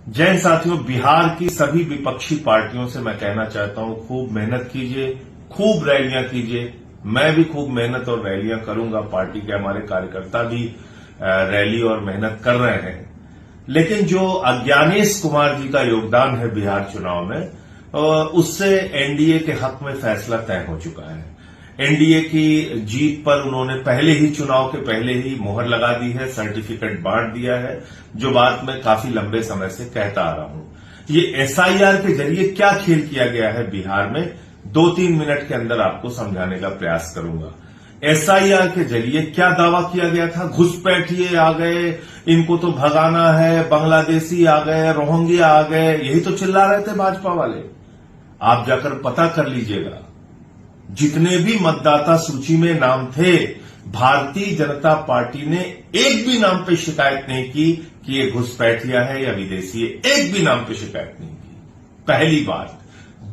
जय हिंद साथियों, बिहार की सभी विपक्षी पार्टियों से मैं कहना चाहता हूं, खूब मेहनत कीजिए, खूब रैलियां कीजिए। मैं भी खूब मेहनत और रैलियां करूंगा। पार्टी के हमारे कार्यकर्ता भी रैली और मेहनत कर रहे हैं। लेकिन जो अज्ञानेश कुमार जी का योगदान है बिहार चुनाव में, उससे एनडीए के हक में फैसला तय हो चुका है। एनडीए की जीत पर उन्होंने पहले ही, चुनाव के पहले ही मोहर लगा दी है, सर्टिफिकेट बांट दिया है, जो बात मैं काफी लंबे समय से कहता आ रहा हूं। ये एसआईआर के जरिए क्या खेल किया गया है बिहार में, 2-3 मिनट के अंदर आपको समझाने का प्रयास करूंगा। एसआईआर के जरिए क्या दावा किया गया था? घुसपैठिए आ गए, इनको तो भगाना है, बांग्लादेशी आ गए, रोहिंग्या आ गए, यही तो चिल्ला रहे थे भाजपा वाले। आप जाकर पता कर लीजिएगा, जितने भी मतदाता सूची में नाम थे, भारतीय जनता पार्टी ने एक भी नाम पे शिकायत नहीं की कि ये घुसपैठिया है या विदेशी है। एक भी नाम पे शिकायत नहीं की। पहली बात।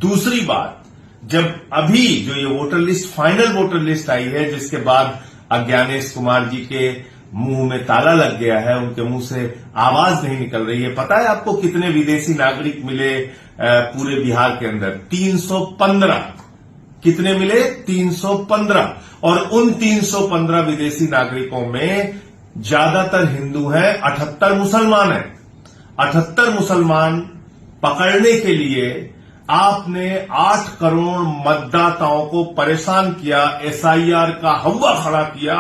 दूसरी बात, जब अभी जो ये voter list, final voter list आई है, जिसके बाद अज्ञानेश कुमार जी के मुंह में ताला लग गया है, उनके मुंह से आवाज नहीं निकल रही है। पता है आपको कितने विदेशी नागरिक मिले पूरे बिहार के अंदर? 315। कितने मिले? 315। और उन 315 विदेशी नागरिकों में ज्यादातर हिंदू हैं, 78 मुसलमान हैं। 78 मुसलमान पकड़ने के लिए आपने 8 करोड़ मतदाताओं को परेशान किया, एसआईआर का हवा खड़ा किया,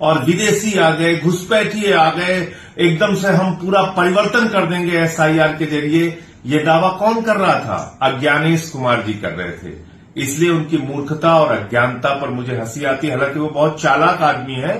और विदेशी आ गए, घुसपैठिए आ गए, एकदम से हम पूरा परिवर्तन कर देंगे एसआईआर के जरिए। यह दावा कौन कर रहा था? अज्ञानेश कुमार जी कर रहे थे। इसलिए उनकी मूर्खता और अज्ञानता पर मुझे हंसी आती है। हालांकि वो बहुत चालाक आदमी है।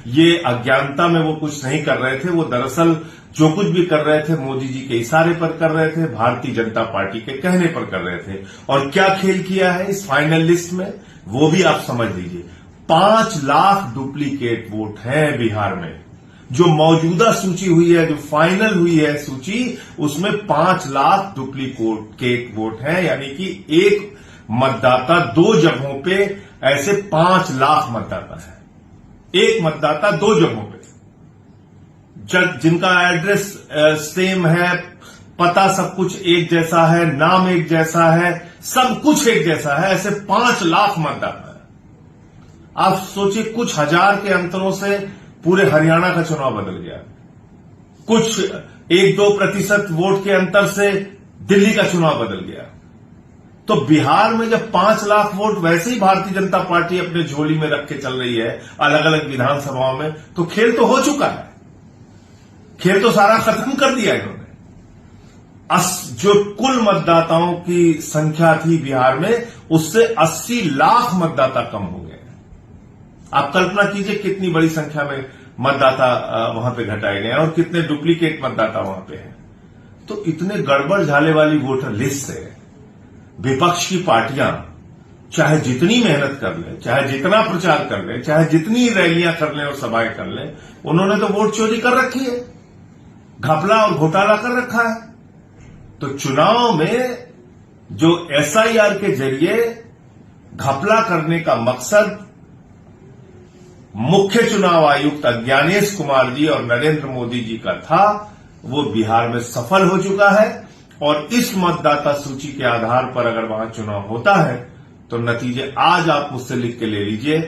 ये अज्ञानता में वो कुछ नहीं कर रहे थे। वो दरअसल जो कुछ भी कर रहे थे, मोदी जी के इशारे पर कर रहे थे, भारतीय जनता पार्टी के कहने पर कर रहे थे। और क्या खेल किया है इस फाइनल लिस्ट में, वो भी आप समझ लीजिए। 5 लाख डुप्लीकेट वोट हैं बिहार में। जो मौजूदा सूची हुई है, जो फाइनल हुई है सूची, उसमें 5 लाख डुप्लीकेट वोट हैं। यानी कि एक मतदाता 2 जगहों पे, ऐसे 5 लाख मतदाता है। एक मतदाता 2 जगहों पे, जिनका एड्रेस सेम है, पता सब कुछ एक जैसा है, नाम एक जैसा है, सब कुछ एक जैसा है, ऐसे 5 लाख मतदाता है। आप सोचिए, कुछ हजार के अंतरों से पूरे हरियाणा का चुनाव बदल गया। कुछ 1-2% वोट के अंतर से दिल्ली का चुनाव बदल गया। तो बिहार में जब 5 लाख वोट वैसे ही भारतीय जनता पार्टी अपने झोली में रख के चल रही है अलग अलग विधानसभाओं में, तो खेल तो हो चुका है। खेल तो सारा खत्म कर दिया इन्होंने। जो कुल मतदाताओं की संख्या थी बिहार में, उससे 80 लाख मतदाता कम हो गए। आप कल्पना कीजिए कितनी बड़ी संख्या में मतदाता वहां पे घटाए गए हैं और कितने डुप्लीकेट मतदाता वहां पे हैं। तो इतने गड़बड़ झाले वाली वोटर लिस्ट से विपक्ष की पार्टियां चाहे जितनी मेहनत कर लें, चाहे जितना प्रचार कर लें, चाहे जितनी रैलियां कर लें और सभाएं कर लें, उन्होंने तो वोट चोरी कर रखी है, घपला और घोटाला कर रखा है। तो चुनाव में जो एसआईआर के जरिए घपला करने का मकसद मुख्य चुनाव आयुक्त अज्ञानेश कुमार जी और नरेंद्र मोदी जी का था, वो बिहार में सफल हो चुका है। और इस मतदाता सूची के आधार पर अगर वहां चुनाव होता है, तो नतीजे आज आप मुझसे लिख के ले लीजिए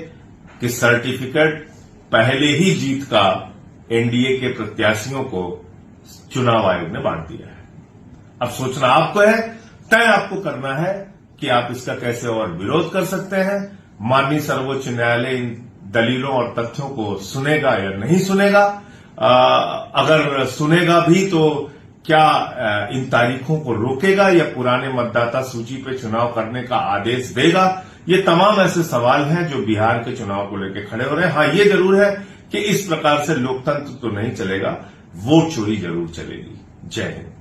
कि सर्टिफिकेट पहले ही जीत का एनडीए के प्रत्याशियों को चुनाव आयोग ने बांट दिया है। अब सोचना आपको है, तय आपको करना है कि आप इसका कैसे और विरोध कर सकते हैं। माननीय सर्वोच्च न्यायालय इन दलीलों और तथ्यों को सुनेगा या नहीं सुनेगा। अगर सुनेगा भी तो क्या इन तारीखों को रोकेगा या पुराने मतदाता सूची पे चुनाव करने का आदेश देगा? ये तमाम ऐसे सवाल हैं जो बिहार के चुनाव को लेकर खड़े हो रहे हैं। हाँ, ये जरूर है कि इस प्रकार से लोकतंत्र तो नहीं चलेगा, वोट चोरी जरूर चलेगी। जय हिंद।